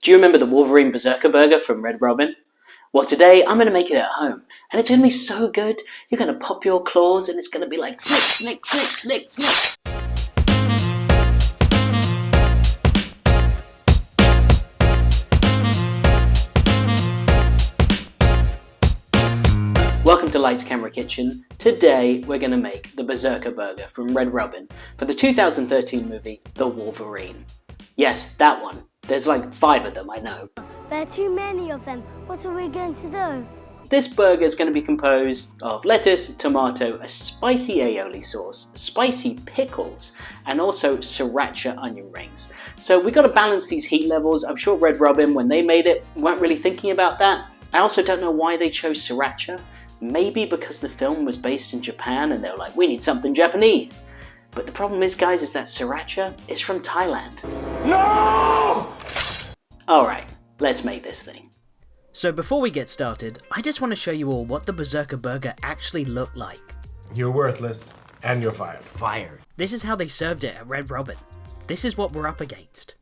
Do you remember the Wolverine Berserker burger from Red Robin? Well, today I'm going to make it at home, and it's going to be so good, you're going to pop your claws and it's going to be like slick, slick, slick, slick, slick. Welcome to Lights Camera Kitchen. Today we're going to make the Berserker burger from Red Robin for the 2013 movie The Wolverine. Yes, that one. There's like 5 of them, I know. There are too many of them. What are we going to do? This burger is going to be composed of lettuce, tomato, a spicy aioli sauce, spicy pickles, and also Sriracha onion rings. So we've got to balance these heat levels. I'm sure Red Robin, when they made it, weren't really thinking about that. I also don't know why they chose Sriracha. Maybe because the film was based in Japan and they were like, we need something Japanese. But the problem is, guys, is that Sriracha is from Thailand. No! Alright, let's make this thing. So before we get started, I just want to show you all what the Berserker burger actually looked like. You're worthless, and you're fired. Fired. This is how they served it at Red Robin. This is what we're up against.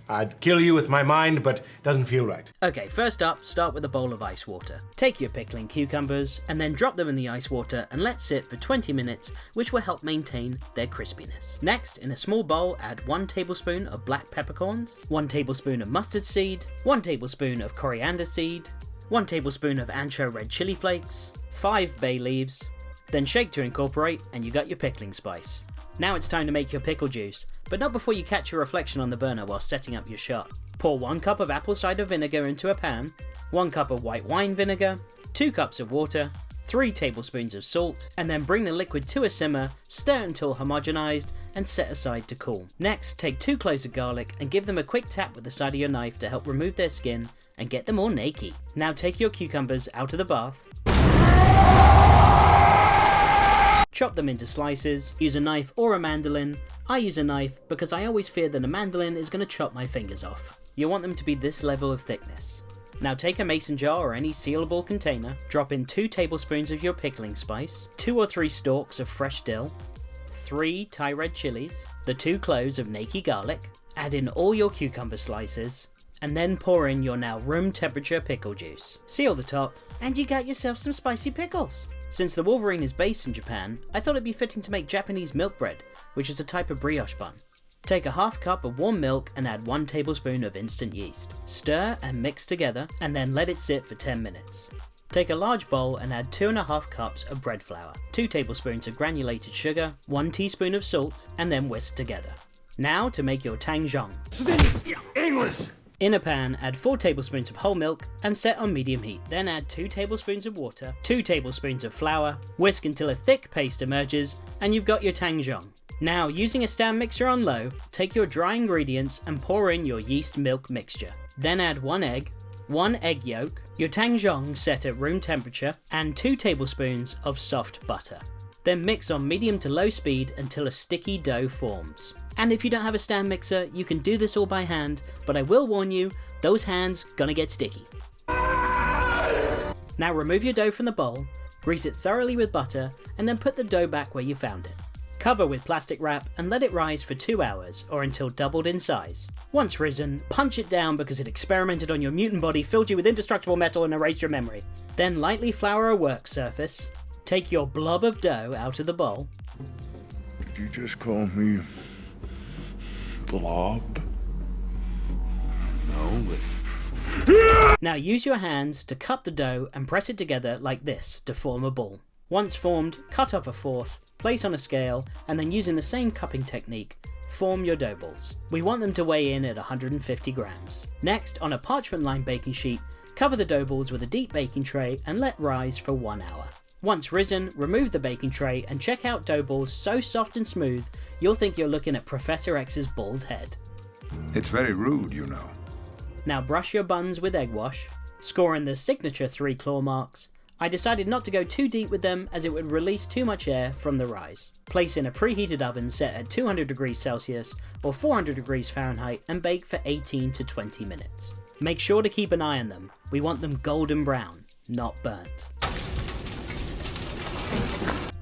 I'd kill you with my mind, but doesn't feel right. Okay, first up, start with a bowl of ice water. Take your pickling cucumbers, and then drop them in the ice water and let sit for 20 minutes, which will help maintain their crispiness. Next, in a small bowl, add 1 tablespoon of black peppercorns, 1 tablespoon of mustard seed, 1 tablespoon of coriander seed, 1 tablespoon of ancho red chili flakes, 5 bay leaves, then shake to incorporate, and you got your pickling spice. Now it's time to make your pickle juice, but not before you catch your reflection on the burner while setting up your shot. Pour 1 cup of apple cider vinegar into a pan, 1 cup of white wine vinegar, 2 cups of water, 3 tablespoons of salt, and then bring the liquid to a simmer, stir until homogenized, and set aside to cool. Next, take 2 cloves of garlic and give them a quick tap with the side of your knife to help remove their skin and get them all naked. Now take your cucumbers out of the bath. Chop them into slices, use a knife or a mandolin. I use a knife because I always fear that a mandolin is going to chop my fingers off. You want them to be this level of thickness. Now take a mason jar or any sealable container, drop in 2 tablespoons of your pickling spice, 2 or 3 stalks of fresh dill, 3 Thai red chilies, the 2 cloves of naked garlic, add in all your cucumber slices, and then pour in your now room temperature pickle juice. Seal the top, and you got yourself some spicy pickles. Since the Wolverine is based in Japan, I thought it'd be fitting to make Japanese milk bread, which is a type of brioche bun. Take a half cup of warm milk and add 1 tablespoon of instant yeast. Stir and mix together, and then let it sit for 10 minutes. Take a large bowl and add 2½ cups of bread flour, 2 tablespoons of granulated sugar, 1 teaspoon of salt, and then whisk together. Now to make your tangzhong. English! In a pan, add 4 tablespoons of whole milk and set on medium heat. Then add 2 tablespoons of water, 2 tablespoons of flour, whisk until a thick paste emerges, and you've got your tangzhong. Now, using a stand mixer on low, take your dry ingredients and pour in your yeast milk mixture. Then add 1 egg, 1 egg yolk, your tangzhong set at room temperature, and 2 tablespoons of soft butter. Then mix on medium to low speed until a sticky dough forms. And if you don't have a stand mixer, you can do this all by hand, but I will warn you, those hands gonna get sticky. Now remove your dough from the bowl, grease it thoroughly with butter, and then put the dough back where you found it. Cover with plastic wrap and let it rise for 2 hours, or until doubled in size. Once risen, punch it down because it experimented on your mutant body, filled you with indestructible metal and erased your memory. Then lightly flour a work surface, take your blob of dough out of the bowl. Did you just call me blob? No, but... Now use your hands to cup the dough and press it together like this to form a ball. Once formed, cut off a 1/4, place on a scale, and then using the same cupping technique, form your dough balls. We want them to weigh in at 150 grams. Next, on a parchment-lined baking sheet, cover the dough balls with a deep baking tray and let rise for 1 hour. Once risen, remove the baking tray and check out dough balls so soft and smooth, you'll think you're looking at Professor X's bald head. It's very rude, you know. Now brush your buns with egg wash, score in the signature 3 claw marks. I decided not to go too deep with them as it would release too much air from the rise. Place in a preheated oven set at 200 degrees Celsius or 400 degrees Fahrenheit and bake for 18 to 20 minutes. Make sure to keep an eye on them. We want them golden brown, not burnt.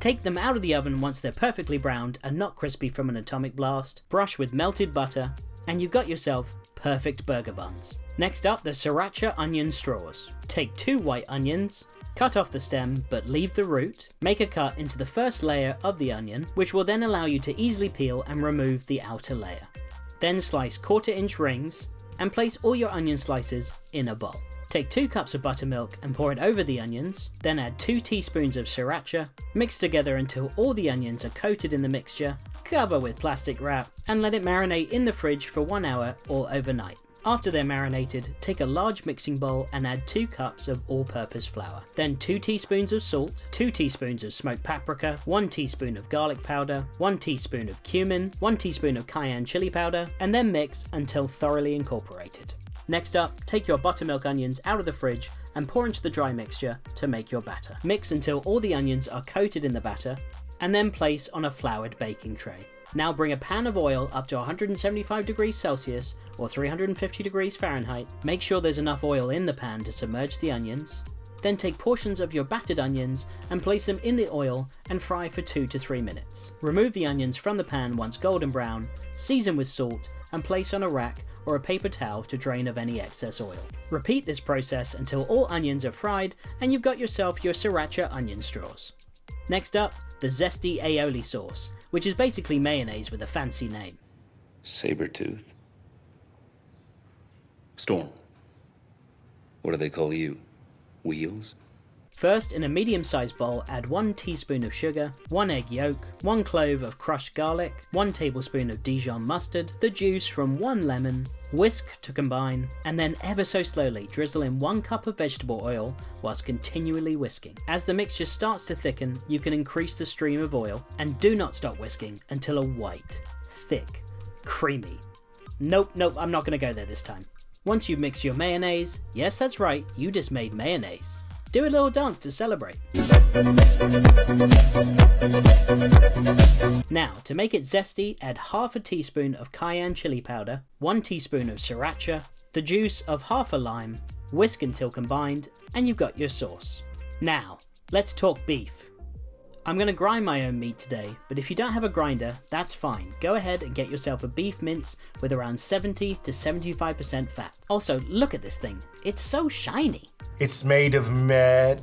Take them out of the oven once they're perfectly browned and not crispy from an atomic blast, brush with melted butter, and you've got yourself perfect burger buns. Next up, the Sriracha onion straws. Take 2 white onions, cut off the stem but leave the root, make a cut into the first layer of the onion, which will then allow you to easily peel and remove the outer layer. Then slice 1/4-inch rings and place all your onion slices in a bowl. Take 2 cups of buttermilk and pour it over the onions, then add 2 teaspoons of sriracha, mix together until all the onions are coated in the mixture, cover with plastic wrap, and let it marinate in the fridge for 1 hour or overnight. After they're marinated, take a large mixing bowl and add 2 cups of all-purpose flour. Then 2 teaspoons of salt, 2 teaspoons of smoked paprika, 1 teaspoon of garlic powder, 1 teaspoon of cumin, 1 teaspoon of cayenne chili powder, and then mix until thoroughly incorporated. Next up, take your buttermilk onions out of the fridge and pour into the dry mixture to make your batter. Mix until all the onions are coated in the batter, and then place on a floured baking tray. Now bring a pan of oil up to 175 degrees Celsius or 350 degrees Fahrenheit. Make sure there's enough oil in the pan to submerge the onions. Then take portions of your battered onions and place them in the oil and fry for 2 to 3 minutes. Remove the onions from the pan once golden brown, season with salt, and place on a rack or a paper towel to drain of any excess oil. Repeat this process until all onions are fried and you've got yourself your Sriracha onion straws. Next up, the Zesty Aioli sauce, which is basically mayonnaise with a fancy name. Sabretooth. Storm. What do they call you? Wheels? First, in a medium-sized bowl, add 1 teaspoon of sugar, 1 egg yolk, 1 clove of crushed garlic, 1 tablespoon of Dijon mustard, the juice from 1 lemon, whisk to combine, and then ever so slowly drizzle in 1 cup of vegetable oil whilst continually whisking. As the mixture starts to thicken, you can increase the stream of oil, and do not stop whisking until a white, thick, creamy. Nope, I'm not going to go there this time. Once you've mixed your mayonnaise, yes that's right, you just made mayonnaise. Do a little dance to celebrate. Now, to make it zesty, add half a teaspoon of cayenne chili powder, 1 teaspoon of sriracha, the juice of half a lime, whisk until combined, and you've got your sauce. Now, let's talk beef. I'm going to grind my own meat today, but if you don't have a grinder, that's fine. Go ahead and get yourself a beef mince with around 70 to 75% fat. Also, look at this thing. It's so shiny. It's made of metal.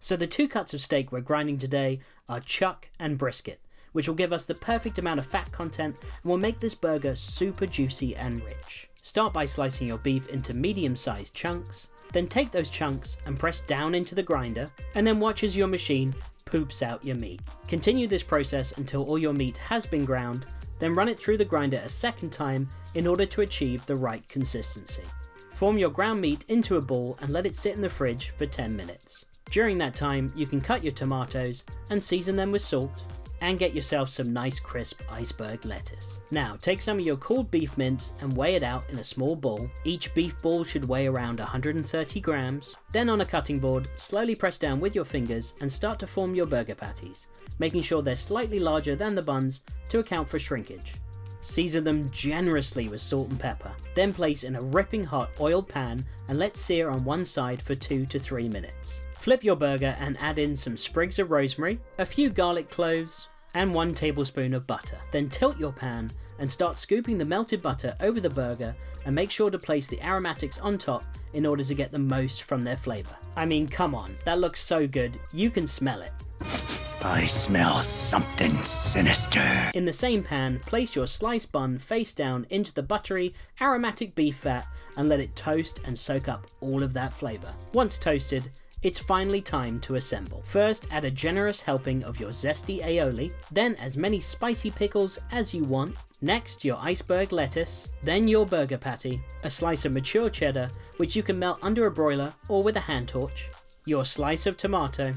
So the 2 cuts of steak we're grinding today are chuck and brisket, which will give us the perfect amount of fat content and will make this burger super juicy and rich. Start by slicing your beef into medium-sized chunks, then take those chunks and press down into the grinder, and then watch as your machine poops out your meat. Continue this process until all your meat has been ground, then run it through the grinder a second time in order to achieve the right consistency. Form your ground meat into a ball and let it sit in the fridge for 10 minutes. During that time, you can cut your tomatoes and season them with salt, and get yourself some nice crisp iceberg lettuce. Now, take some of your cooled beef mince and weigh it out in a small bowl. Each beef ball should weigh around 130 grams. Then on a cutting board, slowly press down with your fingers and start to form your burger patties, making sure they're slightly larger than the buns to account for shrinkage. Season them generously with salt and pepper, then place in a ripping hot oiled pan and let sear on one side for 2 to 3 minutes. Flip your burger and add in some sprigs of rosemary, a few garlic cloves, and 1 tablespoon of butter. Then tilt your pan and start scooping the melted butter over the burger, and make sure to place the aromatics on top in order to get the most from their flavour. I mean, come on, that looks so good, you can smell it. I smell something sinister. In the same pan, place your sliced bun face down into the buttery, aromatic beef fat and let it toast and soak up all of that flavour. Once toasted, it's finally time to assemble. First, add a generous helping of your zesty aioli, then as many spicy pickles as you want, next your iceberg lettuce, then your burger patty, a slice of mature cheddar, which you can melt under a broiler or with a hand torch, your slice of tomato,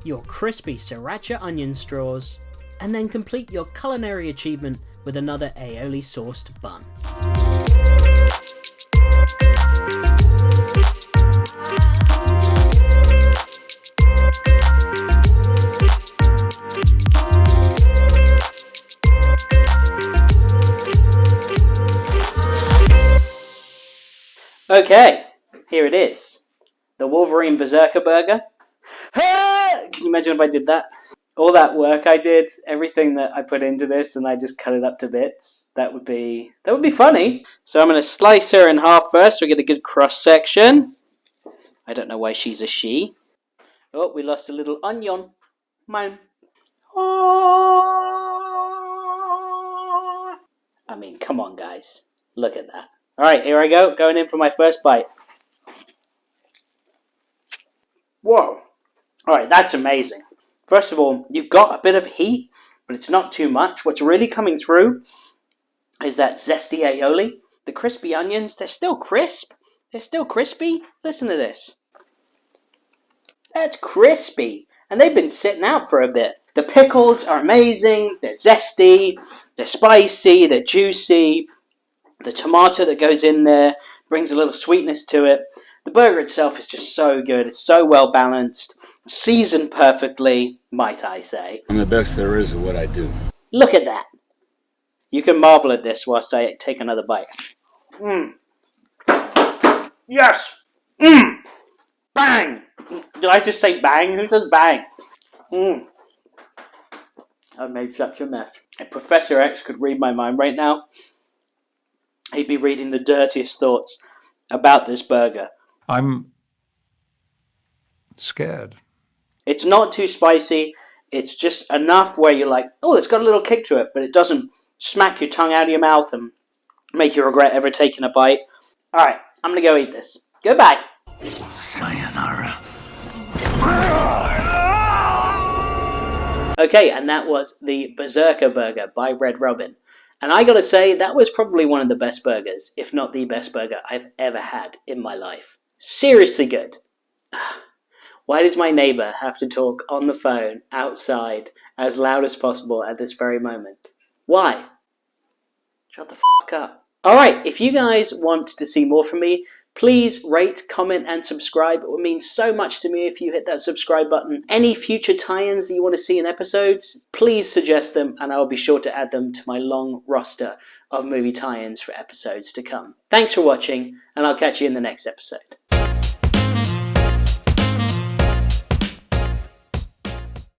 your crispy sriracha onion straws, and then complete your culinary achievement with another aioli sauced bun. Okay, here it is. The Wolverine Berserker burger. Can you imagine if I did that? all that work I did, everything that I put into this, and I just cut it up to bits. That would be funny. So I'm going to slice her in half first. We get a good cross section. I don't know why she's a she. Oh, we lost a little onion. Man. I mean, come on, guys. Look at that. All right, here I go. Going in for my first bite. Whoa. All right, that's amazing. First of all, you've got a bit of heat, but it's not too much. What's really coming through is that zesty aioli. The crispy onions, they're still crisp. They're still crispy. Listen to this. That's crispy. And they've been sitting out for a bit. The pickles are amazing. They're zesty. They're spicy. They're juicy. The tomato that goes in there brings a little sweetness to it. The burger itself is just so good. It's so well balanced. Seasoned perfectly, might I say. I'm the best there is at what I do. Look at that. You can marvel at this whilst I take another bite. Mmm. Yes! Mmm! Bang! Did I just say bang? Who says bang? Mmm. I've made such a mess. If Professor X could read my mind right now, he'd be reading the dirtiest thoughts about this burger. I'm scared. It's not too spicy. It's just enough where you're like, oh, it's got a little kick to it, but it doesn't smack your tongue out of your mouth and make you regret ever taking a bite. All right, I'm going to go eat this. Goodbye. Sayonara. Okay, and that was the Berserker burger by Red Robin. And I gotta say, that was probably one of the best burgers, if not the best burger I've ever had in my life. Seriously good. Why does my neighbour have to talk on the phone outside as loud as possible at this very moment? Why? Shut the fuck up. Alright, if you guys want to see more from me, please rate, comment, and subscribe. It would mean so much to me if you hit that subscribe button. Any future tie-ins that you want to see in episodes, please suggest them, and I'll be sure to add them to my long roster of movie tie-ins for episodes to come. Thanks for watching, and I'll catch you in the next episode.